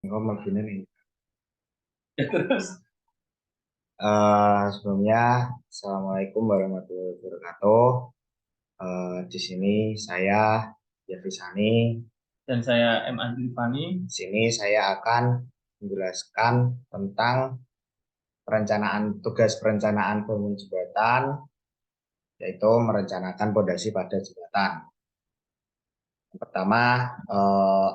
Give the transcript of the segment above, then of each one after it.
Ngomong gini nih. Terus Sebelumnya, Assalamualaikum warahmatullahi wabarakatuh. Di sini saya Yafi Sani. dan saya M. Andri Fani. Di sini saya akan menjelaskan tentang tugas perencanaan bangun jembatan, yaitu merencanakan pondasi pada jembatan. Yang pertama,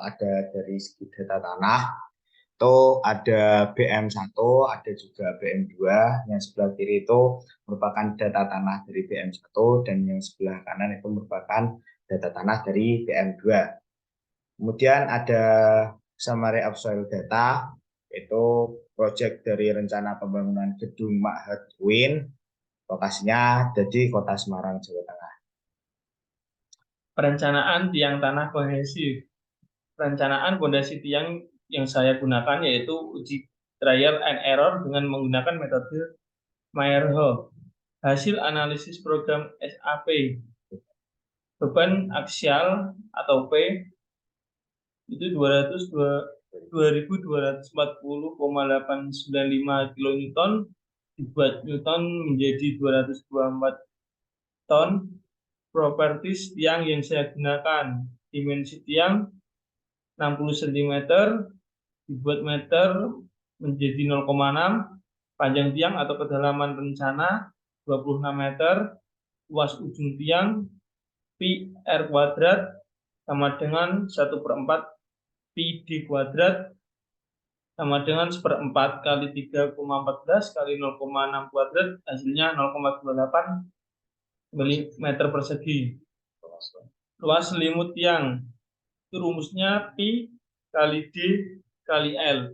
ada dari segi data tanah. Itu ada BM1, ada juga BM2. Yang sebelah kiri itu merupakan data tanah dari BM1 dan yang sebelah kanan itu merupakan data tanah dari BM2. Kemudian ada summary of soil data, yaitu proyek dari rencana pembangunan gedung Ma'had UIN, lokasinya ada di Kota Semarang, Jawa Tengah. Perencanaan tiang tanah kohesif. Perencanaan pondasi tiang yang saya gunakan yaitu uji trial and error dengan menggunakan metode Meyerhof. Hasil analisis program SAP, beban aksial atau P itu 2240,895 kilonewton, dibuat Newton menjadi 224 ton. Properties tiang yang saya gunakan, dimensi tiang 60 cm, dibuat meter menjadi 0,6, panjang tiang atau kedalaman rencana 26 meter, luas ujung tiang pi r kuadrat sama dengan 1/4 pi d kuadrat sama dengan 1/4 kali 3,14 kali 0,6 kuadrat, hasilnya 0,28 mm persegi. Luas selimut tiang itu rumusnya pi kali d kali l,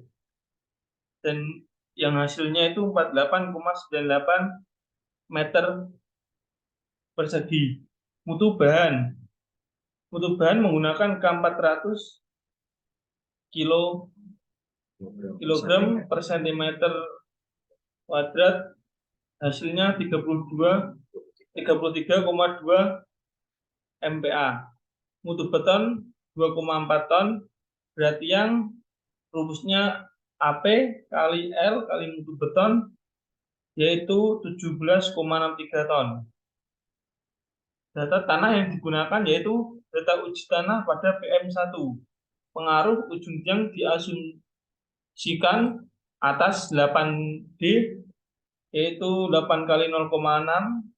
dan yang hasilnya itu 48,98 meter persegi. Mutu bahan menggunakan K400 kilogram per sentimeter kuadrat, hasilnya 33,2 MPa. Mutu beton 2,4 ton, berarti yang rumusnya AP kali L kali mutu beton yaitu 17,63 ton. Data tanah yang digunakan yaitu data uji tanah pada PM1. Pengaruh ujung tiang diasumsikan atas 8D, yaitu 8 kali 0,6,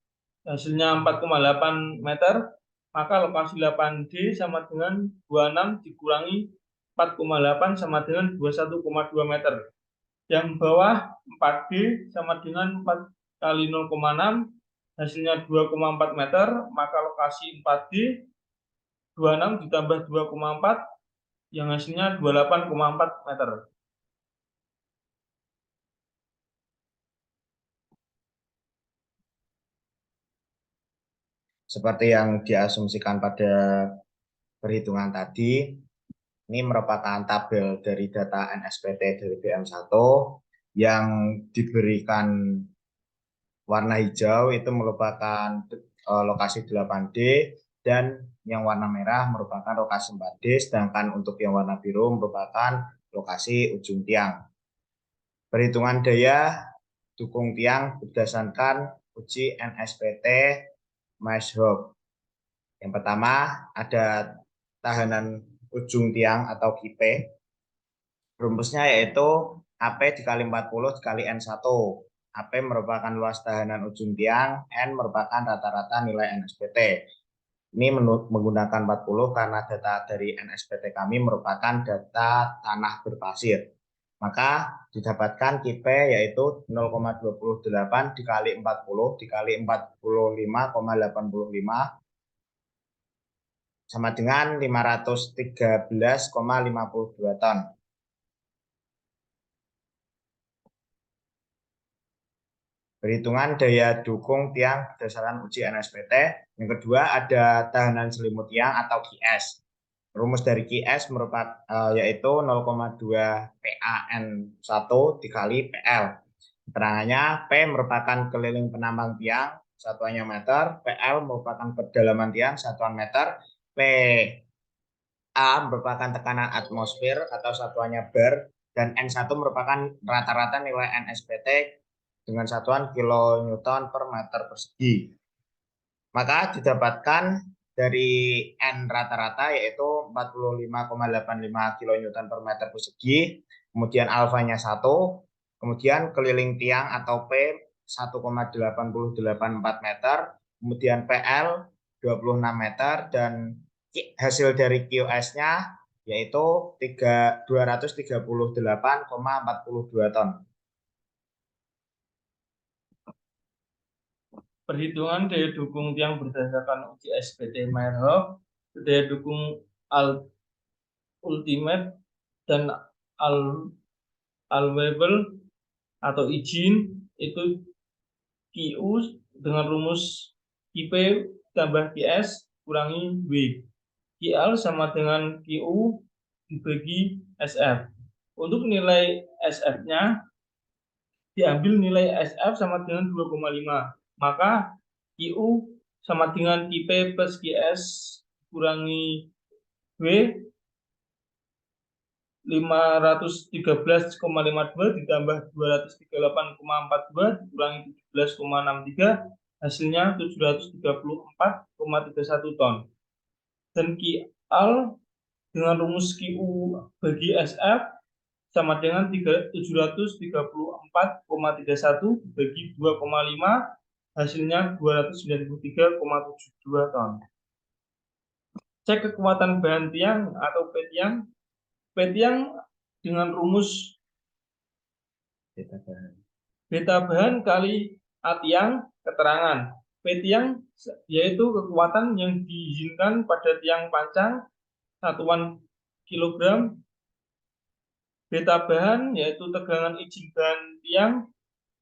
hasilnya 4,8 meter. Maka lokasi 8D sama dengan 26 dikurangi 4,8 sama dengan 21,2 meter. Yang bawah 4D sama dengan 4 kali 0,6, hasilnya 2,4 meter. Maka lokasi 4D 26 ditambah 2,4 yang hasilnya 28,4 meter. Seperti yang diasumsikan pada perhitungan tadi, ini merupakan tabel dari data NSPT dari BM1 yang diberikan warna hijau itu merupakan lokasi 8D dan yang warna merah merupakan lokasi 4D, sedangkan untuk yang warna biru merupakan lokasi ujung tiang. Perhitungan daya dukung tiang berdasarkan uji NSPT Meyerhof. Yang pertama ada tahanan ujung tiang atau KIP. Rumusnya yaitu AP dikali 40 dikali N1. AP merupakan luas tahanan ujung tiang, N merupakan rata-rata nilai NSPT. Ini menggunakan 40 karena data dari NSPT kami merupakan data tanah berpasir. Maka didapatkan KIP yaitu 0,28 dikali 40 dikali 45,85 sama dengan 513,52 ton. Perhitungan daya dukung tiang berdasarkan uji NSPT. Yang kedua ada tahanan selimut tiang atau QS. Rumus dari QS merupakan yaitu 0,2 PAN1 dikali PL. Keterangannya P merupakan keliling penambang tiang, satuannya meter, PL merupakan kedalaman tiang, satuan meter, P A merupakan tekanan atmosfer atau satuannya bar, dan N1 merupakan rata-rata nilai NSPT dengan satuan kilonewton per meter persegi. Maka didapatkan dari N rata-rata yaitu 45,85 kilonewton per meter persegi, kemudian alfanya 1, kemudian keliling tiang atau P 1,8084 meter, kemudian PL 26 meter, dan hasil dari QS-nya yaitu 238,42 ton. Perhitungan daya dukung tiang berdasarkan uji SPT Meyerhof, daya dukung ultimate dan allowable atau izin itu QU dengan rumus QP tambah QS kurangi W. QL sama dengan QU dibagi SF. Untuk nilai SF-nya diambil nilai SF sama dengan 2,5. Maka QU sama dengan QP plus QS kurangi W 513,52 ditambah 238,42 dikurangi 17,63 hasilnya 734,31 ton. Dan QL dengan rumus QU bagi SF sama dengan 734,31 bagi 2,5 hasilnya 293,72 ton. Cek kekuatan bahan tiang atau P tiang. P tiang dengan rumus beta bahan kali A tiang keterangan. P tiang yaitu kekuatan yang diizinkan pada tiang pancang satuan kilogram. Beta bahan yaitu tegangan izin bahan tiang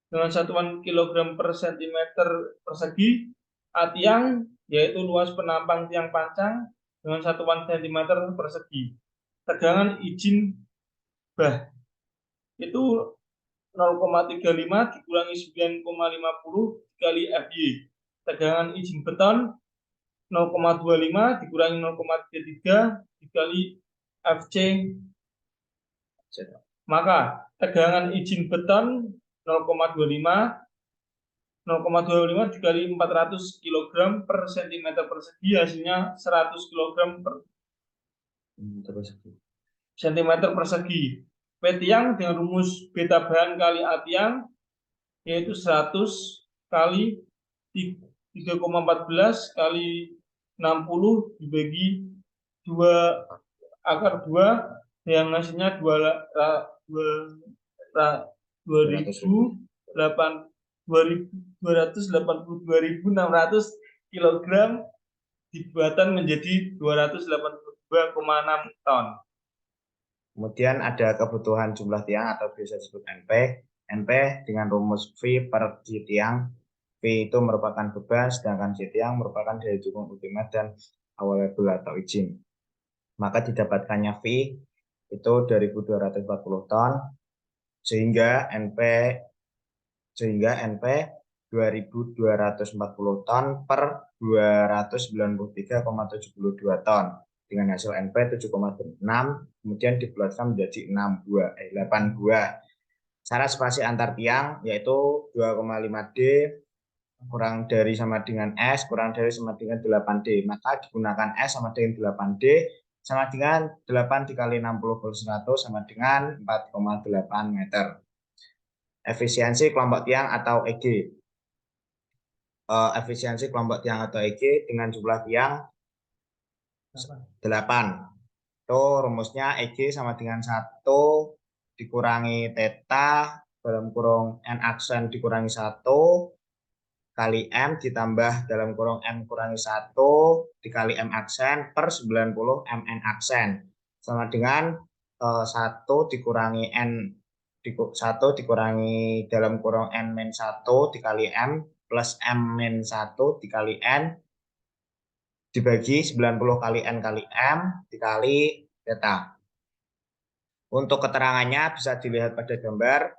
dengan satuan kilogram per sentimeter persegi. A tiang yaitu luas penampang tiang pancang dengan satuan sentimeter persegi. Tegangan izin bah itu 0,35 dikurangi 9,50 dikali FY. Tegangan izin beton 0,25 dikurangi 0,33 dikali FC. Maka tegangan izin beton 0,25 dikali 400 kg per cm persegi hasilnya 100 kg per cm persegi. P tiang dengan rumus beta bahan kali A tiang yaitu 100 kali 3,14 kali 60 dibagi 2 akar 2 yang hasilnya 282.600 kg dibuatan menjadi 282,6 ton. Kemudian ada kebutuhan jumlah tiang atau biasa disebut NP. NP dengan rumus V per G tiang. V itu merupakan beban, sedangkan G tiang merupakan daya dukung ultimate dan allowable atau izin. Maka didapatkannya V itu 2.240 ton, sehingga NP 2.240 ton per 293,72 ton. Dengan hasil NP 7,6, kemudian dibulatkan menjadi 8 buah. Syarat spasi antar tiang yaitu 2,5D kurang dari sama dengan S kurang dari sama dengan 8D. Maka digunakan S sama dengan 8D sama dengan 8 dikali 60 per 100 sama dengan 4,8 meter. Efisiensi kelompok tiang atau EG. Efisiensi kelompok tiang atau EG dengan jumlah tiang 8. Itu rumusnya EG sama dengan 1 dikurangi theta dalam kurung N aksen dikurangi 1 kali M ditambah dalam kurung M kurangi 1 dikali M aksen per 90 MN aksen sama dengan 1 dikurangi N 1 dikurangi dalam kurung N-1 dikali M plus M-1 dikali N dibagi 90 kali N kali M dikali theta. Untuk keterangannya bisa dilihat pada gambar.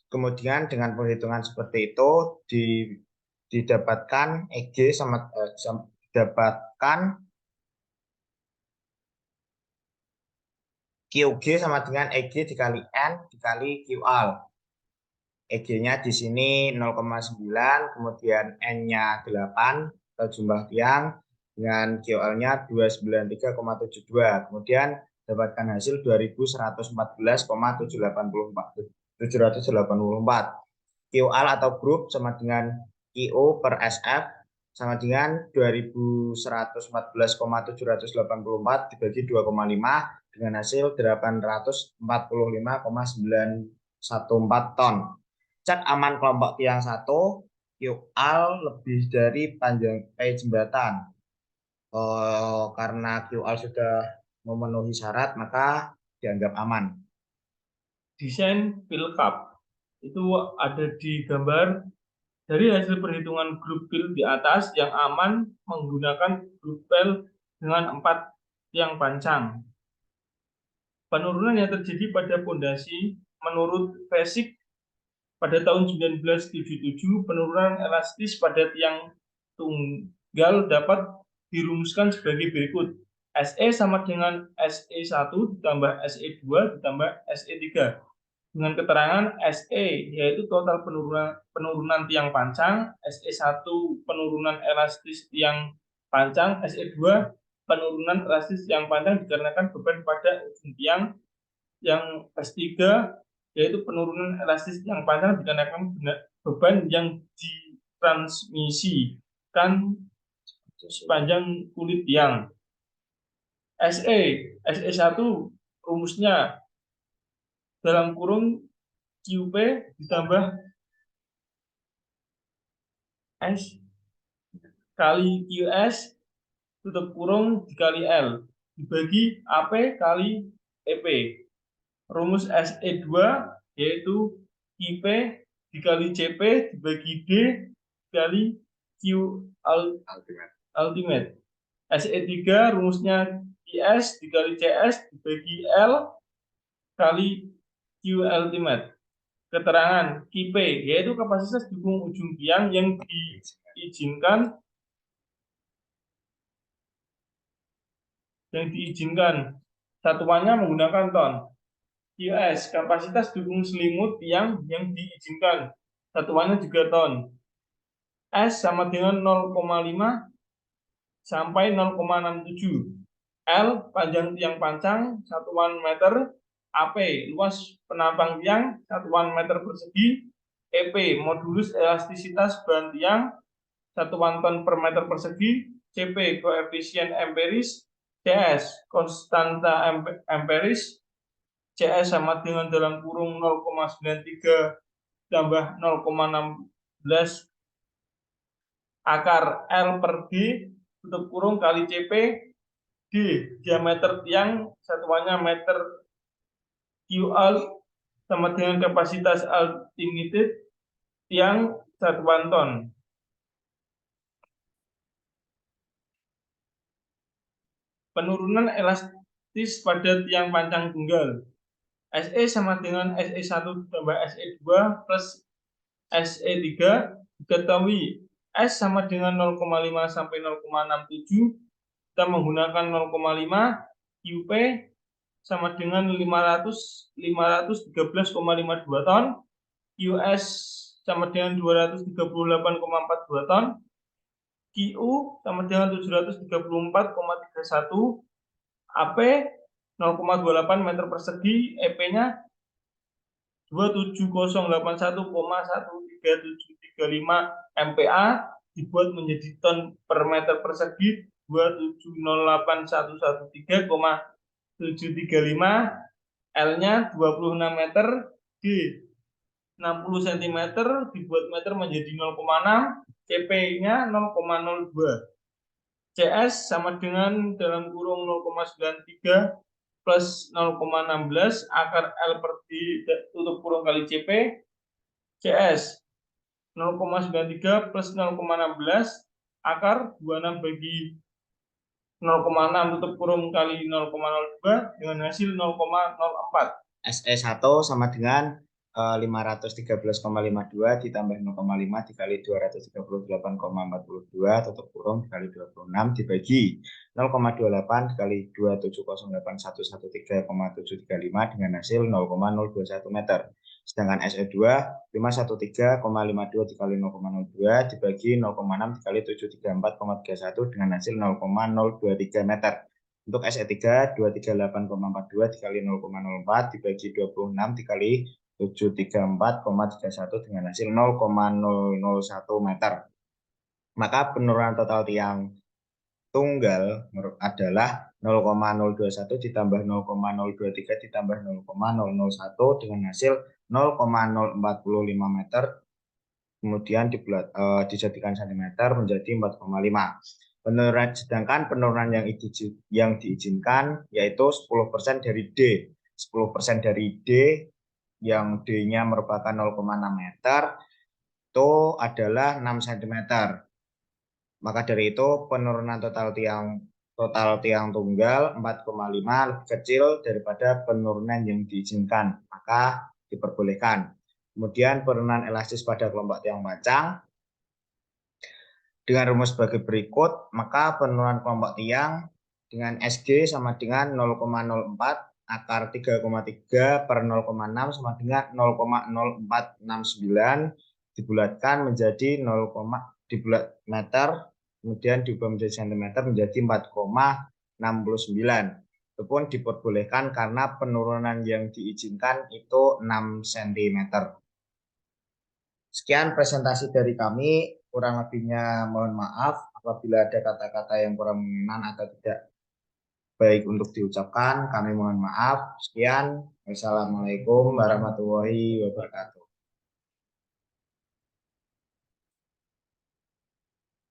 Kemudian dengan perhitungan seperti itu didapatkan EG didapatkan QG sama dengan EG dikali N dikali QL. EG-nya di sini 0,9, kemudian N-nya 8 atau jumlah tiang, dengan QL-nya 293,72. Kemudian dapatkan hasil 2114,784. QL atau grup sama dengan IO per SF sama dengan 2114,784 dibagi 2,5 dengan hasil 845,914 ton. Cat aman kelompok tiang 1, QL lebih dari panjang jembatan. Karena QL sudah memenuhi syarat, maka dianggap aman. Desain fill cup itu ada di gambar. Dari hasil perhitungan grup fill di atas yang aman menggunakan grup fill dengan 4 tiang pancang. Penurunan yang terjadi pada pondasi menurut Vesic pada tahun 1977, penurunan elastis pada tiang tunggal dapat dirumuskan sebagai berikut. SE sama dengan SE1 ditambah SE2 ditambah SE3. Dengan keterangan SE yaitu total penurunan tiang pancang, SE1 penurunan elastis tiang pancang, SE2 penurunan elastis tiang pancang dikarenakan beban pada ujung tiang, yang S3 yaitu penurunan elastis tiang pancang dikarenakan beban yang ditransmisikan sepanjang kulit tiang. SE1 rumusnya dalam kurung QP ditambah S kali QS tutup kurung dikali L dibagi AP kali EP. Rumus SE2 yaitu IP dikali CP dibagi D dikali Q ultimate. SE3 rumusnya IS dikali CS dibagi L kali Q ultimate. Keterangan KP yaitu kapasitas dukung ujung tiang yang diizinkan satuannya menggunakan ton. QS kapasitas dukung selimut tiang yang diizinkan satuannya juga ton. S sama dengan 0,5 sampai 0,67. L panjang tiang pancang satuan meter. AP luas penampang tiang satuan meter persegi. EP modulus elastisitas bahan tiang satuan ton per meter persegi. CP koefisien empiris. CS konstanta empiris. CS sama dengan dalam kurung 0,93 tambah 0,16 akar L per D tutup kurung kali CP D diameter tiang satuannya meter QL sama dengan kapasitas ultimate tiang satuan ton. Penurunan elastis pada tiang pancang tunggal. SE sama dengan SE1 tambah SE2 plus SE3 diketahui S sama dengan 0,5 sampai 0,67. Kita menggunakan 0,5 QP sama dengan 513,52 ton. QS sama dengan 238,42 ton. QU sama dengan 734,31. AP 0,28 meter persegi, EP-nya 27081,13735 MPa dibuat menjadi ton per meter persegi 2708113,735. L-nya 26 meter, D 60 cm dibuat meter menjadi 0,6, CP-nya 0,02. CS sama dengan dalam kurung 0,93 plus 0,16 akar L per D tutup kurung kali CP. CS 0,93 plus 0,16 akar 26 bagi 0,6 tutup kurung kali 0,02 dengan hasil 0,04. SE1 sama dengan 513,52 ditambah 0,5 dikali 238,42 tutup kurung dikali 26 dibagi 0,28 dikali 2708113,735 dengan hasil 0,021 meter. Sedangkan SE2 513,52 dikali 0,02 dibagi 0,6 dikali 734,31 dengan hasil 0,023 meter. Untuk SE3 238,42 dikali 0,04 dibagi 26 dikali 734,31 dengan hasil 0,001 meter. Maka penurunan total tiang tunggal adalah 0,021 ditambah 0,023 ditambah 0,001 dengan hasil 0,045 meter. Kemudian dijadikan cm menjadi 4,5. Sedangkan penurunan yang diizinkan yaitu 10% dari D. 10% dari D yang D-nya merupakan 0,6 meter itu adalah 6 cm. Maka dari itu penurunan total tiang tunggal 4,5 lebih kecil daripada penurunan yang diizinkan, maka diperbolehkan. Kemudian penurunan elastis pada kelompok tiang pancang dengan rumus sebagai berikut, maka penurunan kelompok tiang dengan SG sama dengan 0,04 akar 3,3 per 0,6 sama dengan 0,0469 dibulatkan menjadi 0, dibulat meter, kemudian diubah menjadi cm menjadi 4,69. Itu pun diperbolehkan karena penurunan yang diizinkan itu 6 cm. Sekian presentasi dari kami, kurang lebihnya mohon maaf apabila ada kata-kata yang kurang mengenan atau tidak baik untuk diucapkan, kami mohon maaf. Sekian, wassalamualaikum warahmatullahi wabarakatuh.